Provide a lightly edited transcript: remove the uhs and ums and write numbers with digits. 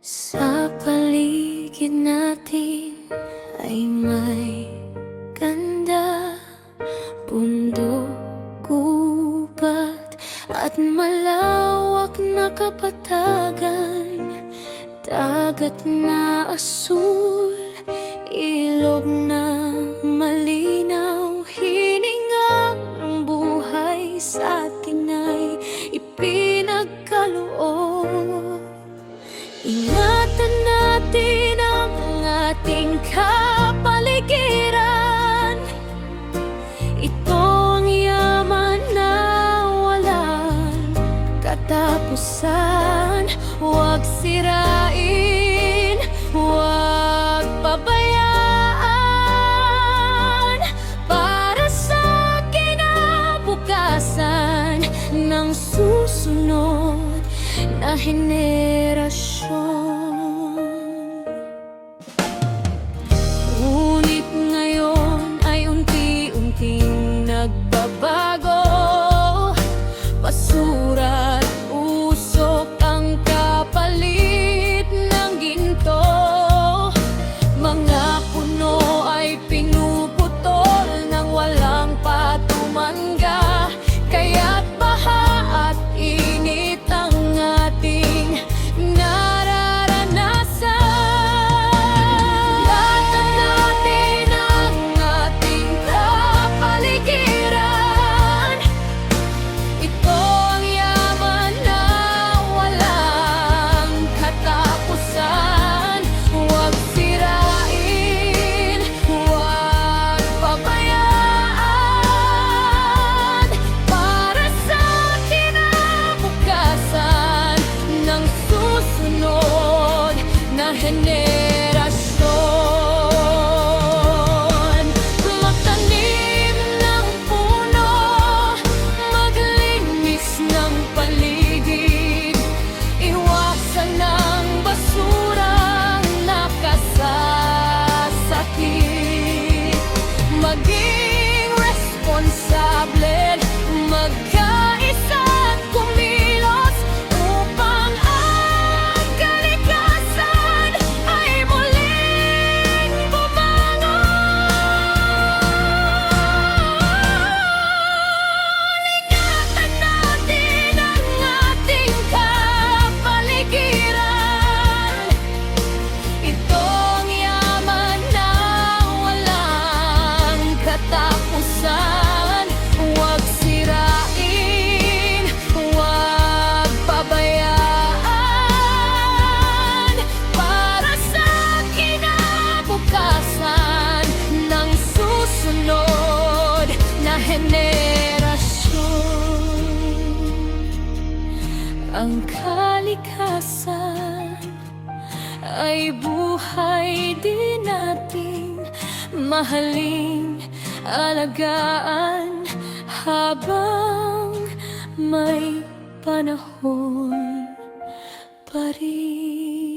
Sa paligid natin ay may ganda, bundok, gubat at malawak na kapatagan. Dagat na asul, ilog na malinaw, hiningang buhay sa atin ay ipinagkaloob. Ingatan natin ang ating kapaligiran. Ito ang yaman na walang katapusan. Huwag sirain, huwag pabayaan, para sa kinabukasan ng susunod na henerasyon. Ngunit ngayon ay unti-unting nagbabago. Basura at usok ang kapalit ng ginto. Mga puno ay pinuputol nang walang patumangga. Kaya't baha at init ang ating nararanasan. Ingatan natin ang ating kapaligiran. Ito ang yaman na walang katapusan. Huwag sirain, huwag pabayaan, para sa kinabukasan ng susunod na henerasyon. Magtanim ng puno, maglinis ng paligid, iwasan ang basurang nakasasakit. Maging responsable, magkaisa at kumilos upang ang kalikasan ay muling bumangon. Ingatan natin ang ating kapaligiran. Ito ang yaman na walang katapusan. Huwag sirain, huwag pabayaan, para sa kinabukasan ng susunod na henerasyon. Ang kalikasan ay buhay din nating mahaling alagaan habang may panahon pa rin.